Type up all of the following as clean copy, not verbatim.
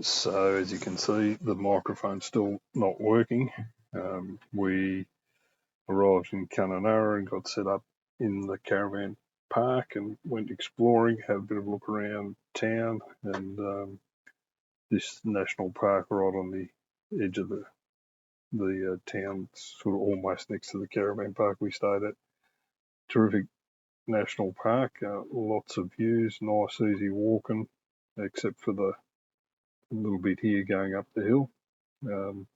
So as you can see, the microphone's still not working. We arrived in Kununurra and got set up in the caravan park and went exploring, had a bit of a look around town and this national park right on the edge of the town, sort of almost next to the caravan park we stayed at. Terrific national park, lots of views, nice easy walking, except for the little bit here going up the hill.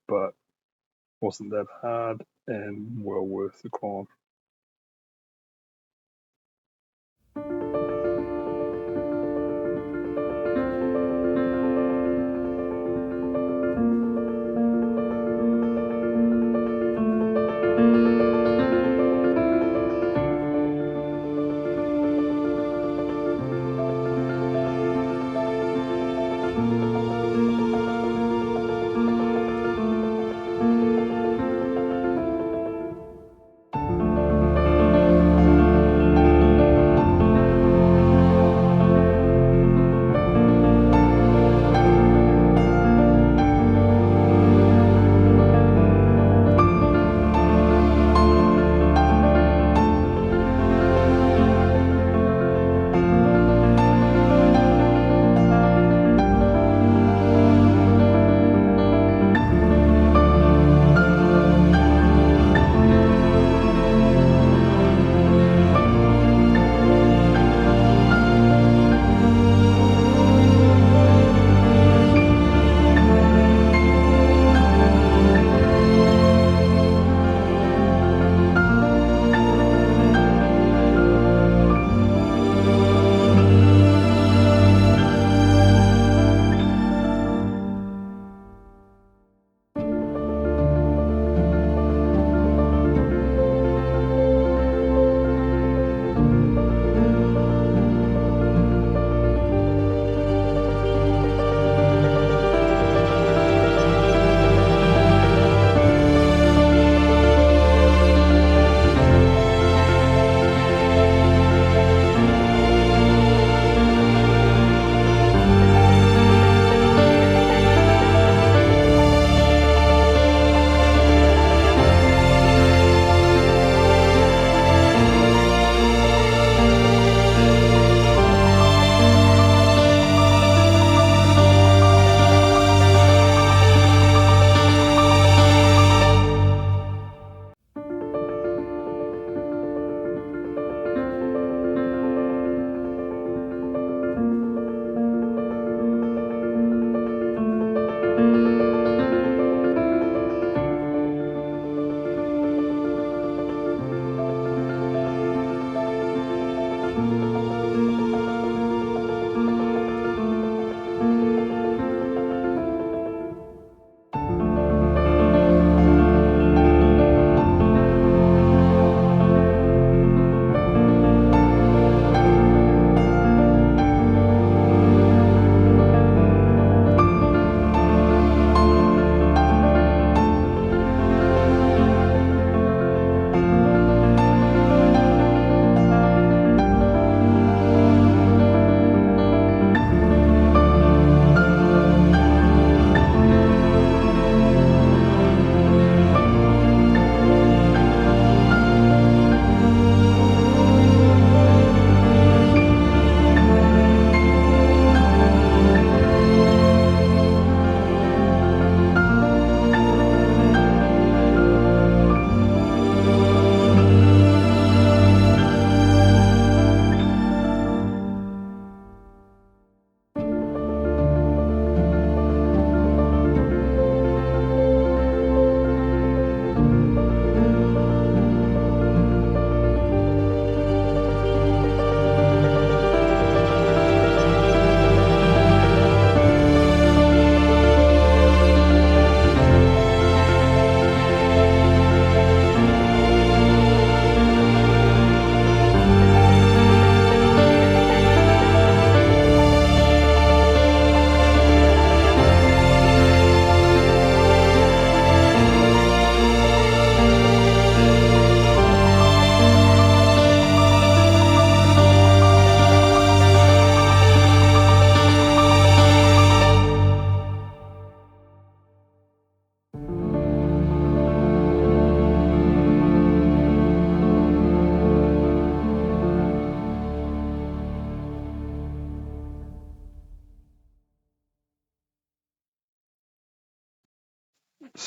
But wasn't that hard and well worth the climb.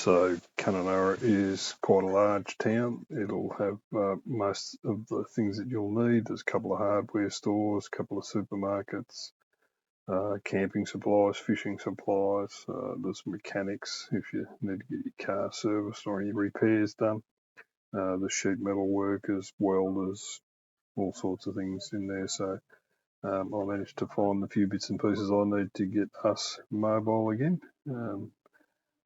So Kununurra is quite a large town. It'll have most of the things that you'll need. There's a couple of hardware stores, a couple of supermarkets, camping supplies, fishing supplies. There's mechanics if you need to get your car serviced or any repairs done. The sheet metal workers, welders, all sorts of things in there. So I managed to find the few bits and pieces I need to get us mobile again.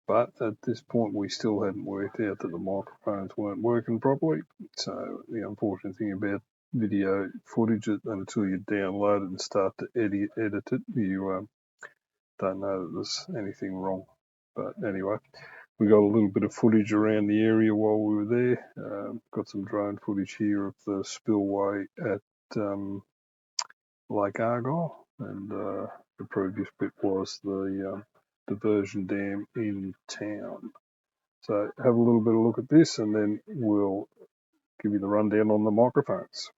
But at this point, we still hadn't worked out that the microphones weren't working properly. So the unfortunate thing about video footage, until you download it and start to edit it, you don't know that there's anything wrong. But anyway, we got a little bit of footage around the area while we were there. Got some drone footage here of the spillway at Lake Argyle, and the previous bit was the diversion dam in town. So have a little bit of a look at this, and then we'll give you the rundown on the microphones.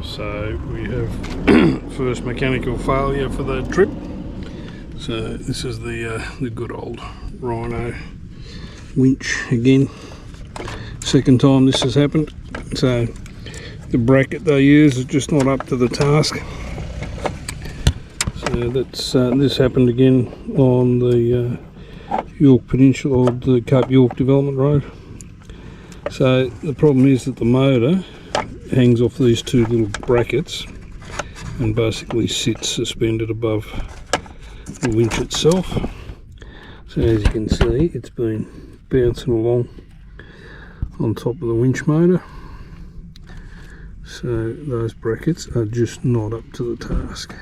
So we have first mechanical failure for the trip. So this is the good old Rhino winch again. Second time this has happened. So the bracket they use is just not up to the task. So that's this happened again on the York Peninsula, or the Cape York Development Road. So the problem is that the motor hangs off these two little brackets and basically sits suspended above the winch itself. So as you can see, it's been bouncing along on top of the winch motor. So those brackets are just not up to the task.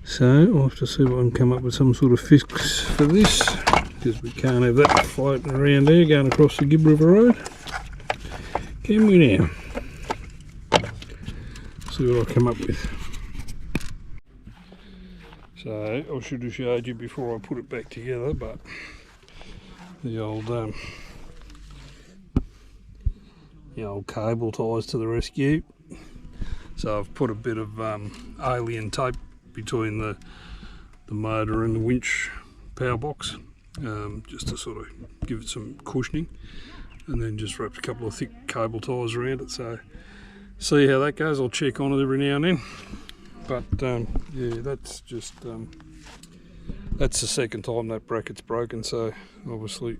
So I'll have to see if I can come up with some sort of fix for this, because we can't have that floating around there going across the Gibb River Road. Can we now? See what I come up with. So I should have showed you before I put it back together, but the old cable ties to the rescue. So I've put a bit of alien tape between the motor and the winch power box, just to sort of give it some cushioning, and then just wrapped a couple of thick cable ties around it. So see how that goes. I'll check on it every now and then. But yeah, that's just that's the second time that bracket's broken. So obviously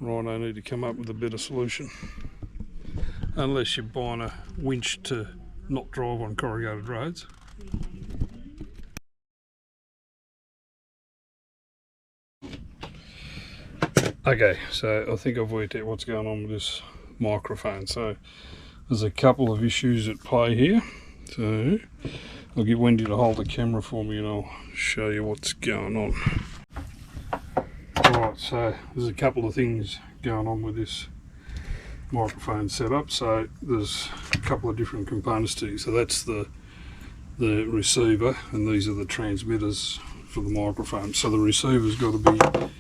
Rhino need to come up with a better solution. Unless you're buying a winch to not drive on corrugated roads. Okay, so I think I've worked out what's going on with this microphone. So there's a couple of issues at play here. So I'll get Wendy to hold the camera for me and I'll show you what's going on. Alright, so there's a couple of things going on with this microphone setup. So there's a couple of different components to it. So that's the receiver, and these are the transmitters for the microphone. So the receiver's got to be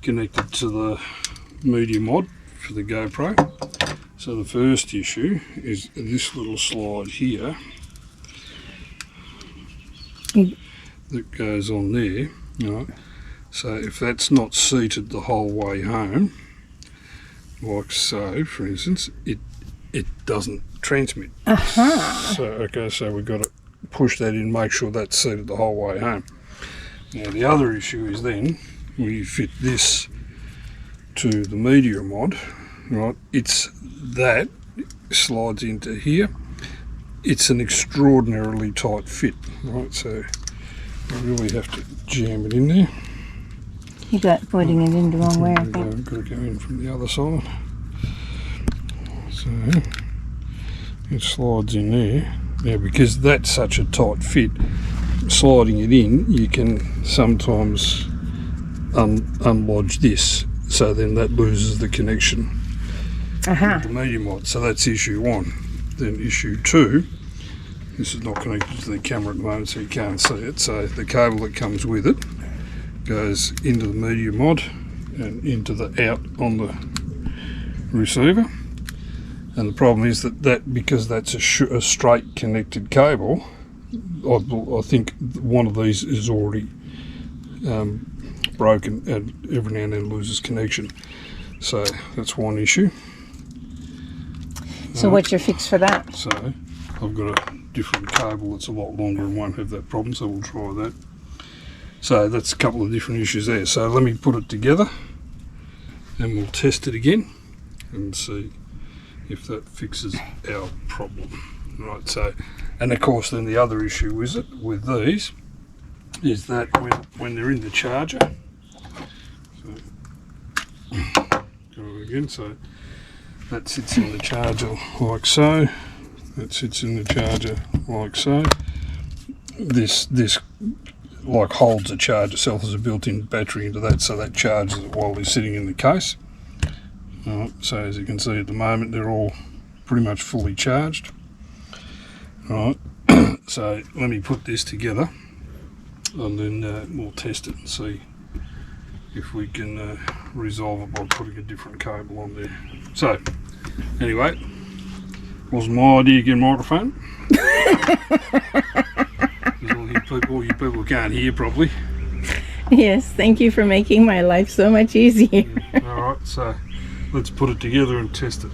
connected to the media mod for the GoPro. So the first issue is this little slide here that goes on there, right? So if that's not seated the whole way home, like so, for instance, it doesn't transmit. So okay, so we've got to push that in, make sure that's seated the whole way home. Now the other issue is then when you fit this to the media mod, right? It's that slides into here. It's an extraordinarily tight fit, right? So I really have to jam it in there. You got putting it in the wrong way, I think. I've got to go in from the other side. So it slides in there. Now because that's such a tight fit, sliding it in, you can sometimes unlodge this, so then that loses the connection with the media mod. So that's issue one. Then issue two, this is not connected to the camera at the moment so you can't see it, so the cable that comes with it goes into the media mod and into the out on the receiver. And the problem is that because that's a straight connected cable, I think one of these is already broken and every now and then loses connection. So that's one issue. So what's your fix for that? So I've got a different cable that's a lot longer and won't have that problem, so we'll try that. So that's a couple of different issues there. So let me put it together and we'll test it again and see if that fixes our problem. Right, so, and of course then the other issue with these is that when they're in the charger, so, go again, so that sits in the charger like so, that sits in the charger like so. This like holds the charge itself as a built-in battery into that, so that charges it while they're sitting in the case. So as you can see at the moment they're all pretty much fully charged. Right, so let me put this together and then we'll test it and see if we can resolve it by putting a different cable on there. So anyway, wasn't my idea to get a microphone. All you people can't hear properly. Yes, thank you for making my life so much easier. Alright, so let's put it together and test it.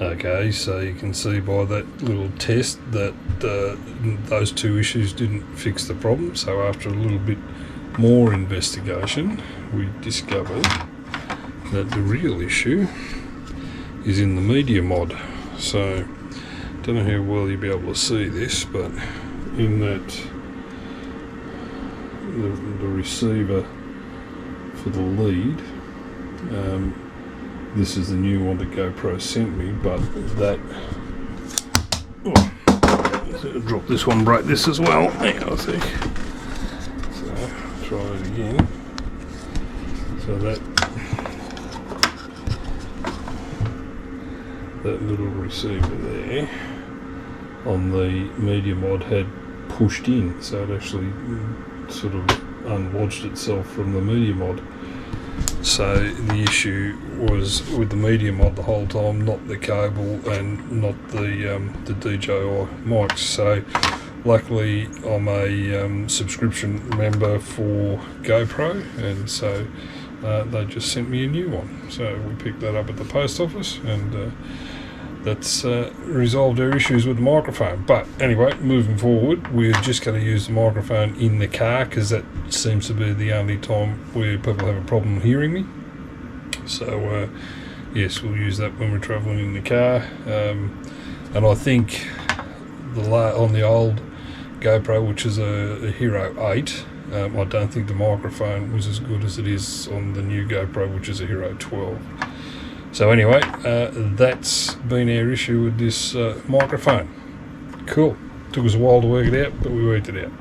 Okay, so you can see by that little test that those two issues didn't fix the problem. So after a little bit more investigation, we discovered that the real issue is in the media mod. So don't know how well you'll be able to see this, but in that the receiver for the lead, this is the new one that GoPro sent me, but that drop this one, break this as well. Hang on a sec. So try it again. So that little receiver there on the media mod had pushed in, so it actually sort of unlodged itself from the media mod. So the issue was with the media mod the whole time, not the cable and not the DJI mics. So luckily I'm a subscription member for GoPro, and so they just sent me a new one. So we picked that up at the post office, and that's resolved our issues with the microphone. But anyway, moving forward, we're just going to use the microphone in the car because that seems to be the only time where people have a problem hearing me. So yes, we'll use that when we're travelling in the car. And I think on the old GoPro, which is a Hero 8, I don't think the microphone was as good as it is on the new GoPro, which is a Hero 12. So anyway, that's been our issue with this microphone. Cool. Took us a while to work it out, but we worked it out.